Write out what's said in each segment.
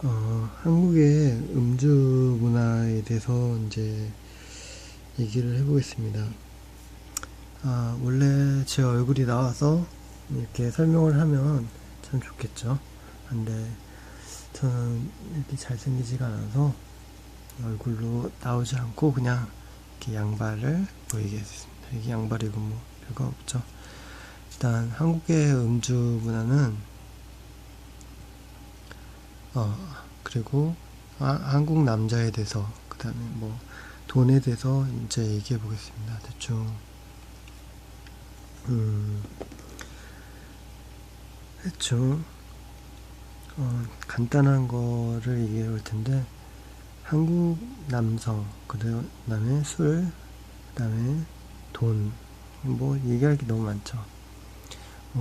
한국의 음주 문화에 대해서 이제 얘기를 해보겠습니다. 원래 제 얼굴이 나와서 이렇게 설명을 하면 참 좋겠죠. 근데 저는 이렇게 잘생기지가 않아서 얼굴로 나오지 않고 그냥 이렇게 양발을 보이게 했습니다. 이게 양발이고 뭐 별거 없죠. 일단 한국의 음주 문화는 그리고 한국 남자에 대해서 그 다음에 뭐 돈에 대해서 이제 얘기해 보겠습니다. 대충 간단한 거를 얘기해 볼 텐데, 한국 남성, 그 다음에 술, 그 다음에 돈, 뭐 얘기할 게 너무 많죠.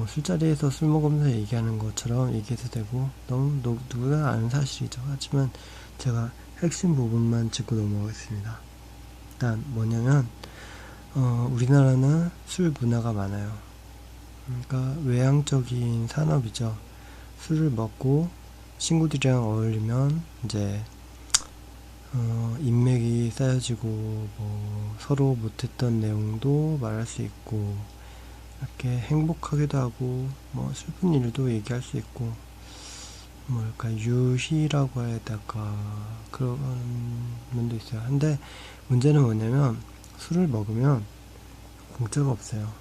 술자리에서 술 먹으면서 얘기하는 것처럼 얘기해도 되고, 너무 누구나 아는 사실이죠. 하지만 제가 핵심 부분만 짚고 넘어가겠습니다. 일단 뭐냐면, 우리나라는 술 문화가 많아요. 그러니까 외향적인 산업이죠. 술을 먹고 친구들이랑 어울리면 이제 인맥이 쌓여지고, 뭐 서로 못했던 내용도 말할 수 있고, 이렇게 행복하기도 하고, 뭐 슬픈 일도 얘기할 수 있고, 뭐랄까 유희라고 해야 될까, 그런 면도 있어요. 근데 문제는 뭐냐면, 술을 먹으면 공짜가 없어요.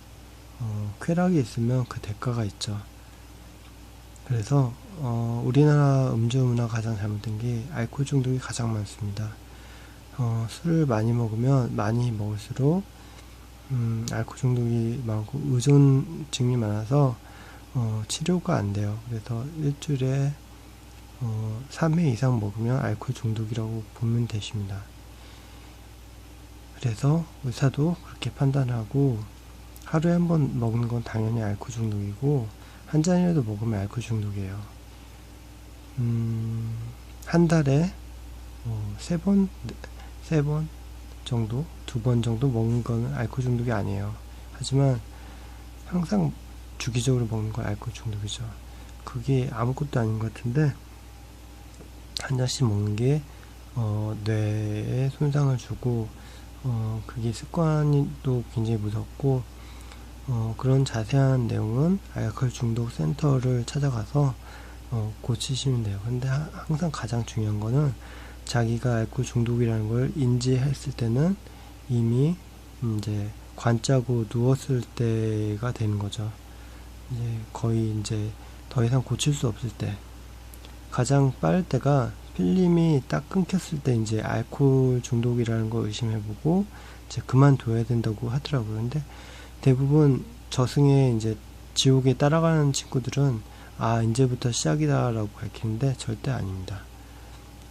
쾌락이 있으면 그 대가가 있죠. 그래서 우리나라 음주 문화 가장 잘못된 게 알코올 중독이 가장 많습니다. 술을 많이 먹으면 많이 먹을수록 알코올 중독이 많고 의존증이 많아서 치료가 안 돼요. 그래서 일주일에 3회 이상 먹으면 알코올 중독이라고 보면 되십니다. 그래서 의사도 그렇게 판단하고, 하루에 한 번 먹는 건 당연히 알코올 중독이고, 한 잔이라도 먹으면 알코올 중독이에요. 한 달에 세 번 정도, 2번 정도 먹는 건 알코올 중독이 아니에요. 하지만 항상 주기적으로 먹는 건 알코올 중독이죠. 그게 아무것도 아닌 것 같은데, 한 잔씩 먹는 게 뇌에 손상을 주고, 그게 습관도 굉장히 무섭고, 그런 자세한 내용은 알코올 중독 센터를 찾아가서 고치시면 돼요. 근데 항상 가장 중요한 거는, 자기가 알코올 중독이라는 걸 인지했을 때는 이미 이제 관짜고 누웠을 때가 되는 거죠. 이제 거의 이제 더 이상 고칠 수 없을 때, 가장 빠를 때가 필름이 딱 끊겼을 때 이제 알코올 중독이라는 걸 의심해보고 이제 그만둬야 된다고 하더라고요. 근데 대부분 저승에 이제 지옥에 따라가는 친구들은 이제부터 시작이다라고 밝히는데 절대 아닙니다.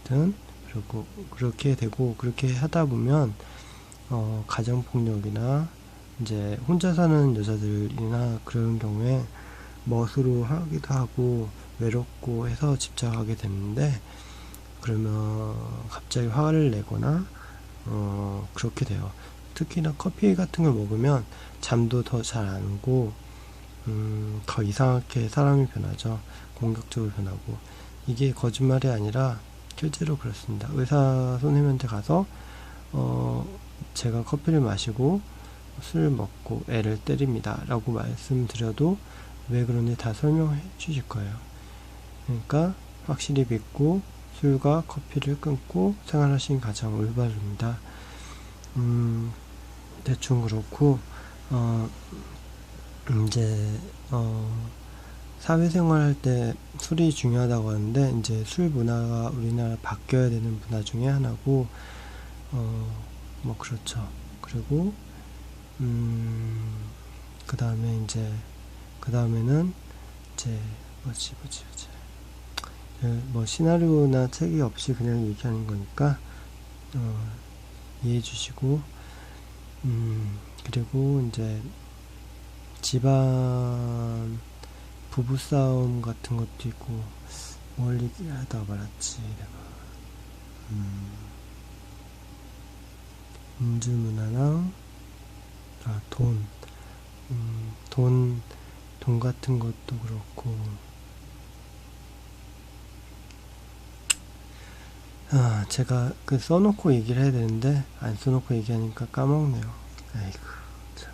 아무튼 그리고 그렇게 되고, 그렇게 하다 보면 가정폭력이나 이제 혼자 사는 여자들이나 그런 경우에 멋으로 하기도 하고 외롭고 해서 집착하게 되는데, 그러면 갑자기 화를 내거나 그렇게 돼요. 특히나 커피 같은 걸 먹으면 잠도 더 잘 안 오고, 더 이상하게 사람이 변하죠. 공격적으로 변하고. 이게 거짓말이 아니라 실제로 그렇습니다. 의사 선생님한테 가서 제가 커피를 마시고 술 먹고 애를 때립니다 라고 말씀드려도 왜 그런지 다 설명해 주실 거예요. 그러니까 확실히 믿고 술과 커피를 끊고 생활하시는 가장 올바릅니다. 대충 그렇고, 이제 사회생활 할 때 술이 중요하다고 하는데, 이제 술 문화가 우리나라 바뀌어야 되는 문화 중에 하나고, 뭐 그렇죠. 그리고 그 다음에는 이제 뭐지 뭐 시나리오나 책이 없이 그냥 얘기하는 거니까 이해해 주시고, 그리고 이제 집안 부부싸움 같은 것도 있고, 뭘 얘기하다 말았지 내가. 음주 문화랑 돈, 돈 같은 것도 그렇고, 제가 써놓고 얘기를 해야 되는데 안 써놓고 얘기하니까 까먹네요. 아이고 참.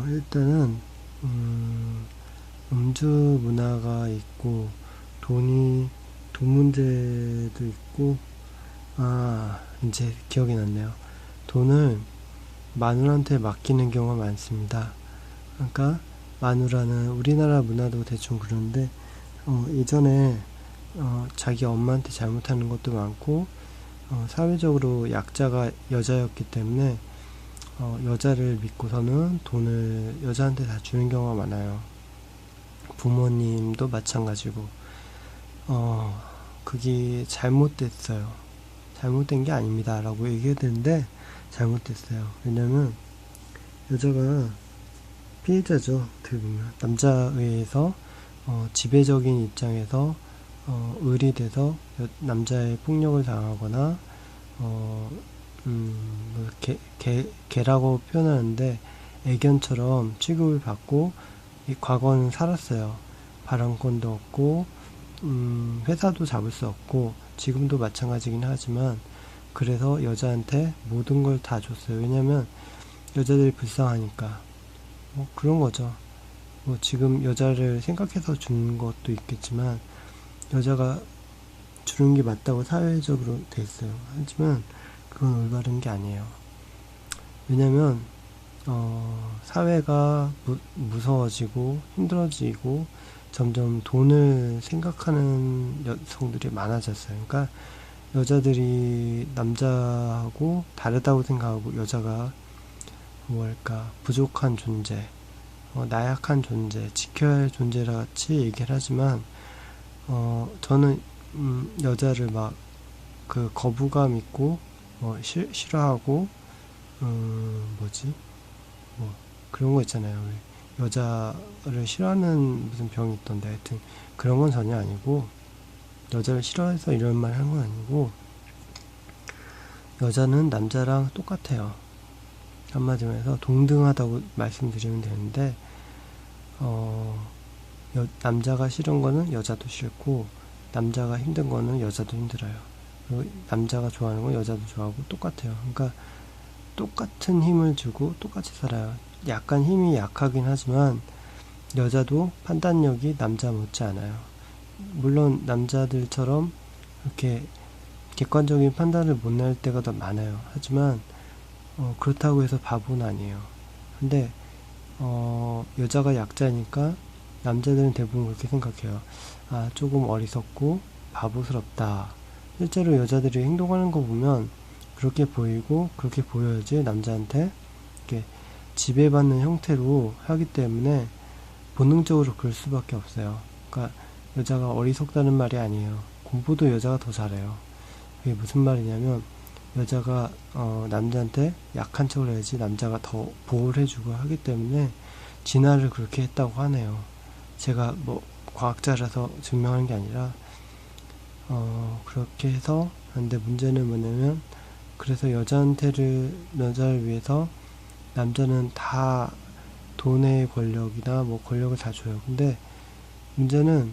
일단은 음주 문화가 있고 돈 문제도 있고, 이제 기억이 났네요. 돈을 마누라한테 맡기는 경우가 많습니다. 그러니까 마누라는 우리나라 문화도 대충 그런데 예전에 자기 엄마한테 잘못하는 것도 많고, 사회적으로 약자가 여자였기 때문에 여자를 믿고서는 돈을 여자한테 다 주는 경우가 많아요. 부모님도 마찬가지고. 그게 잘못됐어요. 잘못된 게 아닙니다 라고 얘기해야 되는데 잘못됐어요. 왜냐면 여자가 피해자죠. 어떻게 보면 남자에 의해서 지배적인 입장에서 의리돼서 남자의 폭력을 당하거나 개라고 표현하는데 애견처럼 취급을 받고 이 과거는 살았어요. 발언권도 없고 회사도 잡을 수 없고 지금도 마찬가지긴 하지만 그래서 여자한테 모든 걸 다 줬어요. 왜냐면 여자들이 불쌍하니까. 뭐 그런 거죠. 뭐 지금 여자를 생각해서 주는 것도 있겠지만 여자가 주는 게 맞다고 사회적으로 돼 있어요. 하지만 그건 올바른 게 아니에요. 왜냐면 사회가 무서워지고 힘들어지고 점점 돈을 생각하는 여성들이 많아졌어요. 그러니까 여자들이 남자하고 다르다고 생각하고 여자가 뭐랄까 부족한 존재, 나약한 존재, 지켜야 할 존재라 같이 얘기를 하지만 저는 여자를 막 거부감 있고 싫어하고 뭐지 뭐 그런 거 있잖아요. 여자를 싫어하는 무슨 병이 있던데 하여튼 그런 건 전혀 아니고 여자를 싫어해서 이런 말 한 건 아니고 여자는 남자랑 똑같아요. 한마디로 해서 동등하다고 말씀드리면 되는데 남자가 싫은 거는 여자도 싫고 남자가 힘든 거는 여자도 힘들어요. 그리고 남자가 좋아하는 건 여자도 좋아하고 똑같아요. 그러니까 똑같은 힘을 주고 똑같이 살아요. 약간 힘이 약하긴 하지만 여자도 판단력이 남자 못지 않아요. 물론 남자들처럼 이렇게 객관적인 판단을 못 낼 때가 더 많아요. 하지만 그렇다고 해서 바보는 아니에요. 근데 여자가 약자니까 남자들은 대부분 그렇게 생각해요. 조금 어리석고 바보스럽다. 실제로 여자들이 행동하는 거 보면 그렇게 보이고 그렇게 보여야지 남자한테 이렇게 지배받는 형태로 하기 때문에 본능적으로 그럴 수밖에 없어요. 그러니까 여자가 어리석다는 말이 아니에요. 공부도 여자가 더 잘해요. 그게 무슨 말이냐면 여자가 남자한테 약한 척을 해야지 남자가 더 보호를 해주고 하기 때문에 진화를 그렇게 했다고 하네요. 제가 뭐 과학자라서 증명하는 게 아니라 그렇게 해서. 근데 문제는 뭐냐면 그래서 여자를 위해서 남자는 다 돈의 권력이나 뭐 권력을 다 줘요. 근데 문제는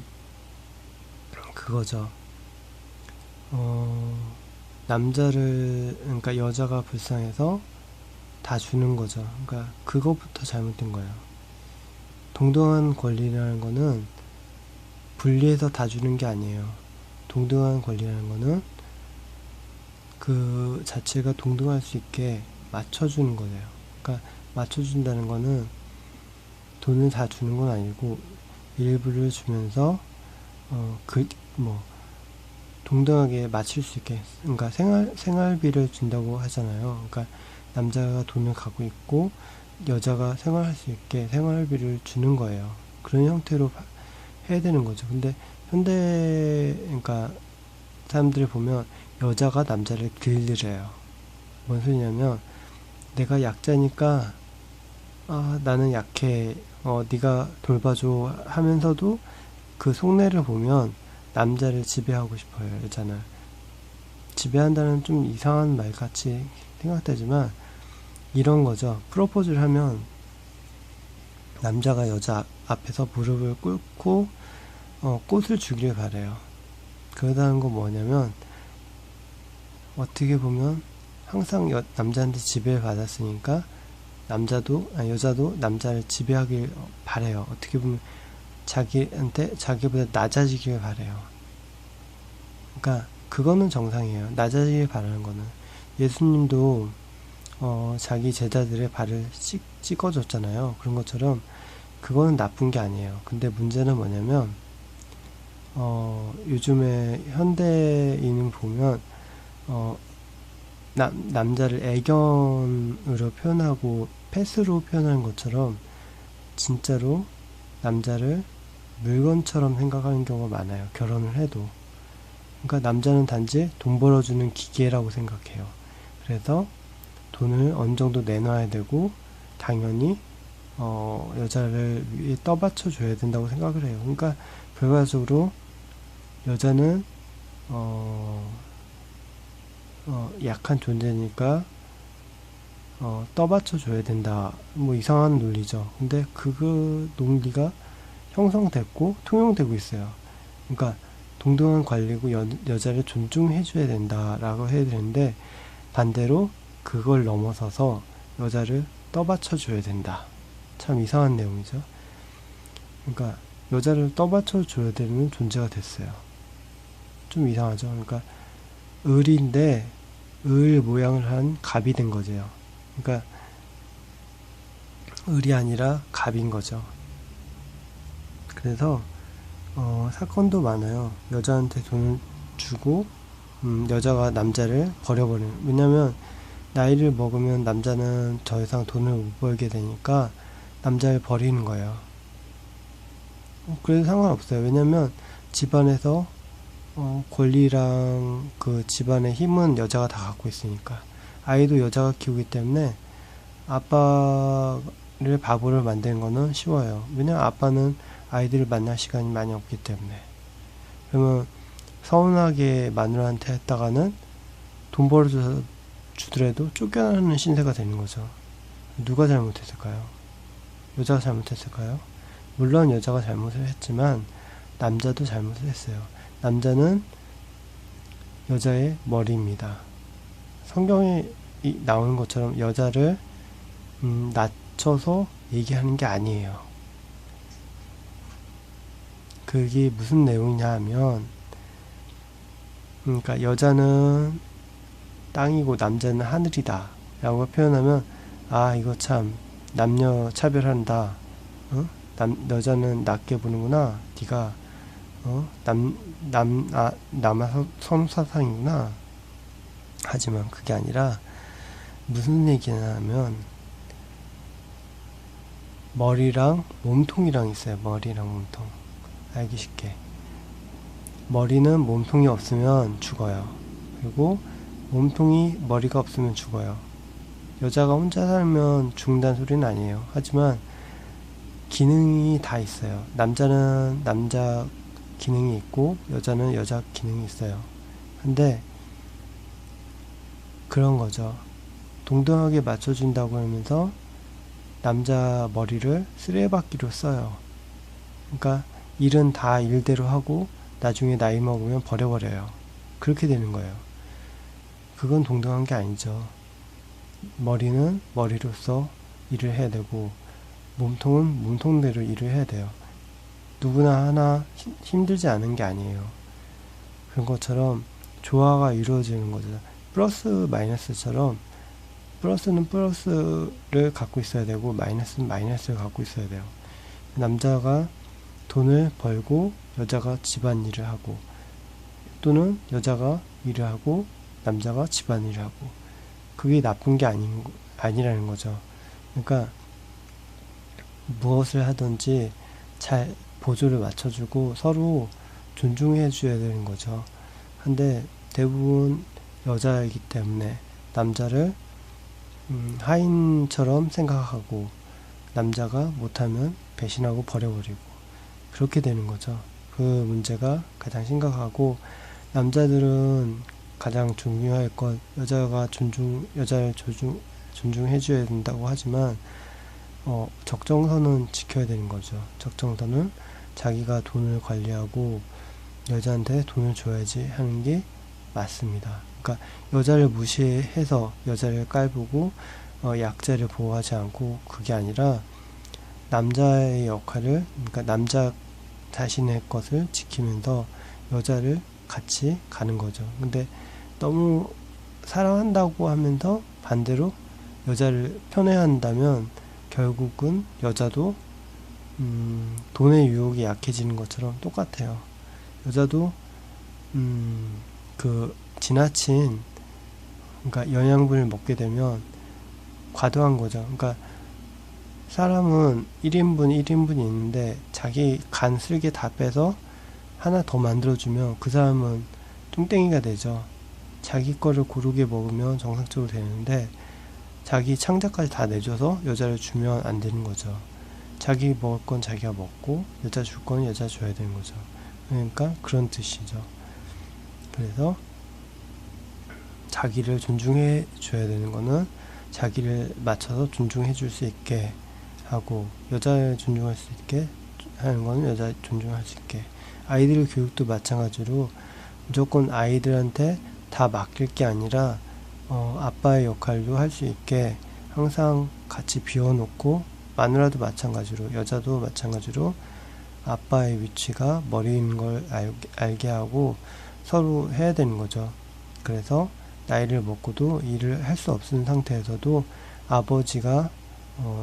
그거죠. 그러니까 여자가 불쌍해서 다 주는 거죠. 그러니까 그것부터 잘못된 거예요. 동등한 권리라는 거는 분리해서 다 주는 게 아니에요. 동등한 권리라는 거는 그 자체가 동등할 수 있게 맞춰주는 거예요. 그러니까 맞춰준다는 거는 돈을 다 주는 건 아니고 일부를 주면서 동등하게 맞출 수 있게. 그러니까 생활비를 준다고 하잖아요. 그러니까 남자가 돈을 갖고 있고 여자가 생활할 수 있게 생활비를 주는 거예요. 그런 형태로 해야 되는 거죠. 근데 그러니까 사람들이 보면 여자가 남자를 길들여요. 뭔 소리냐면 내가 약자니까 나는 약해, 네가 돌봐줘 하면서도 그 속내를 보면 남자를 지배하고 싶어요. 여자는 지배한다는 좀 이상한 말 같이 생각되지만 이런 거죠. 프로포즈를 하면 남자가 여자 앞에서 무릎을 꿇고 꽃을 주기를 바래요. 그러다는 건 뭐냐면, 어떻게 보면 항상 남자한테 지배를 받았으니까 여자도 남자를 지배하길 바래요. 어떻게 보면 자기보다 낮아지길 바래요. 그러니까 그거는 정상이에요. 낮아지길 바라는 거는. 예수님도 자기 제자들의 발을 찍어줬잖아요. 그런 것처럼 그거는 나쁜 게 아니에요. 근데 문제는 뭐냐면 요즘에 현대인은 보면 남자를 애견으로 표현하고 패스로 표현하는 것처럼 진짜로 남자를 물건처럼 생각하는 경우가 많아요. 결혼을 해도. 그러니까 남자는 단지 돈 벌어주는 기계라고 생각해요. 그래서 돈을 어느 정도 내놔야 되고 당연히 여자를 위해 떠받쳐 줘야 된다고 생각을 해요. 그러니까 결과적으로 여자는 약한 존재니까 떠받쳐 줘야 된다. 뭐 이상한 논리죠. 근데 그 논리가 형성됐고 통용되고 있어요. 그러니까 동등한 관리고 여자를 존중해 줘야 된다라고 해야 되는데 반대로 그걸 넘어서서 여자를 떠받쳐 줘야 된다. 참 이상한 내용이죠. 그러니까 여자를 떠받쳐 줘야 되는 존재가 됐어요. 좀 이상하죠. 그러니까 을인데 을 모양을 한 갑이 된 거죠. 그러니까 을이 아니라 갑인 거죠. 그래서 사건도 많아요. 여자한테 돈을 주고 여자가 남자를 버려버리는. 왜냐면 나이를 먹으면 남자는 더 이상 돈을 못 벌게 되니까 남자를 버리는 거예요. 그래도 상관없어요. 왜냐면 집안에서 권리랑 그 집안의 힘은 여자가 다 갖고 있으니까. 아이도 여자가 키우기 때문에 아빠를 바보를 만드는 거는 쉬워요. 왜냐면 아빠는 아이들을 만날 시간이 많이 없기 때문에. 그러면 서운하게 마누라한테 했다가는 돈 벌어줘서 주더라도 쫓겨나는 신세가 되는 거죠. 누가 잘못했을까요? 여자가 잘못했을까요? 물론 여자가 잘못을 했지만 남자도 잘못을 했어요. 남자는 여자의 머리입니다. 성경에 나오는 것처럼 여자를 낮춰서 얘기하는 게 아니에요. 그게 무슨 내용이냐 하면, 그러니까 여자는 땅이고 남자는 하늘이다 라고 표현하면, 아 이거 참 남녀 차별한다. 여자는 낮게 보는구나. 네가 남아 섬사상이구나. 하지만 그게 아니라 무슨 얘기냐면 머리랑 몸통이랑 있어요. 머리랑 몸통. 알기 쉽게. 머리는 몸통이 없으면 죽어요. 그리고 몸통이 머리가 없으면 죽어요. 여자가 혼자 살면 죽는다는 소리는 아니에요. 하지만 기능이 다 있어요. 남자는 남자 기능이 있고 여자는 여자 기능이 있어요. 근데 그런 거죠. 동등하게 맞춰준다고 하면서 남자 머리를 쓰레받기로 써요. 그러니까 일은 다 일대로 하고 나중에 나이 먹으면 버려버려요. 그렇게 되는 거예요. 그건 동등한 게 아니죠. 머리는 머리로서 일을 해야 되고 몸통은 몸통대로 일을 해야 돼요. 누구나 하나 힘들지 않은 게 아니에요. 그런 것처럼 조화가 이루어지는 거죠. 플러스 마이너스처럼 플러스는 플러스를 갖고 있어야 되고 마이너스는 마이너스를 갖고 있어야 돼요. 남자가 돈을 벌고 여자가 집안일을 하고 또는 여자가 일을 하고 남자가 집안일을 하고 그게 나쁜 게 아니라는 거죠. 그러니까 무엇을 하든지 잘 보조를 맞춰주고 서로 존중해 줘야 되는 거죠. 근데 대부분 여자이기 때문에 남자를 하인처럼 생각하고 남자가 못하면 배신하고 버려버리고 그렇게 되는 거죠. 그 문제가 가장 심각하고 남자들은 가장 중요할 것 여자를 존중해 줘야 된다고 하지만 적정선은 지켜야 되는 거죠. 적정선은 자기가 돈을 관리하고 여자한테 돈을 줘야지 하는 게 맞습니다. 그러니까 여자를 무시해서 여자를 깔보고 약자를 보호하지 않고, 그게 아니라 남자의 역할을, 그러니까 남자 자신의 것을 지키면서 여자를 같이 가는 거죠. 근데 너무 사랑한다고 하면서 반대로 여자를 편애한다면 결국은 여자도 돈의 유혹이 약해지는 것처럼 똑같아요. 여자도 그 지나친, 그러니까 영양분을 먹게 되면 과도한 거죠. 그러니까 사람은 1인분 1인분이 있는데 자기 간 쓸개 다 빼서 하나 더 만들어주면 그 사람은 뚱땡이가 되죠. 자기 거를 고르게 먹으면 정상적으로 되는데 자기 창자까지 다 내줘서 여자를 주면 안 되는 거죠. 자기 먹을 건 자기가 먹고 여자 줄 건 여자 줘야 되는 거죠. 그러니까 그런 뜻이죠. 그래서 자기를 존중해 줘야 되는 거는 자기를 맞춰서 존중해 줄 수 있게 하고, 여자를 존중할 수 있게 하는 거는 여자 존중할 수 있게. 아이들 교육도 마찬가지로 무조건 아이들한테 다 맡길 게 아니라 아빠의 역할도 할 수 있게 항상 같이 비워놓고, 마누라도 마찬가지로, 여자도 마찬가지로 아빠의 위치가 머리인 걸 알게 하고 서로 해야 되는 거죠. 그래서 나이를 먹고도 일을 할 수 없는 상태에서도 아버지가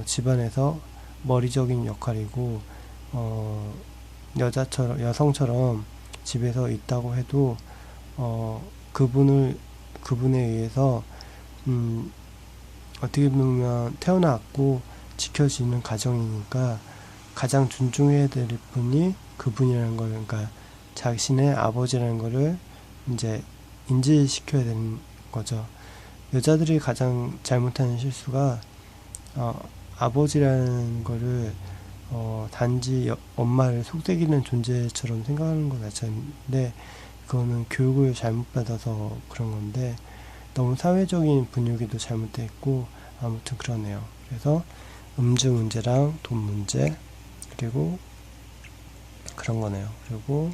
집안에서 머리적인 역할이고, 여성처럼 집에서 있다고 해도 그분에 의해서 어떻게 보면 태어났고 지켜지는 가정이니까 가장 존중해야 될 분이 그분이라는 걸, 그러니까 자신의 아버지라는 거를 이제 인지시켜야 되는 거죠. 여자들이 가장 잘못하는 실수가 아버지라는 거를 단지 엄마를 속삭이는 존재처럼 생각하는 것 같은데, 그거는 교육을 잘못 받아서 그런 건데 너무 사회적인 분위기도 잘못되어 있고, 아무튼 그러네요. 그래서 음주 문제랑 돈 문제, 그리고 그런 거네요. 그리고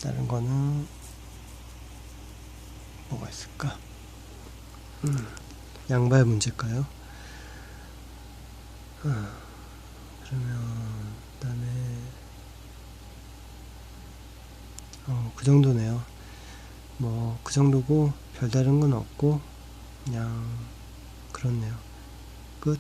다른 거는 뭐가 있을까? 양발 문제일까요? 그러면 그다음에 그 정도네요. 뭐 그 정도고 별다른 건 없고 그냥 그렇네요. 끝.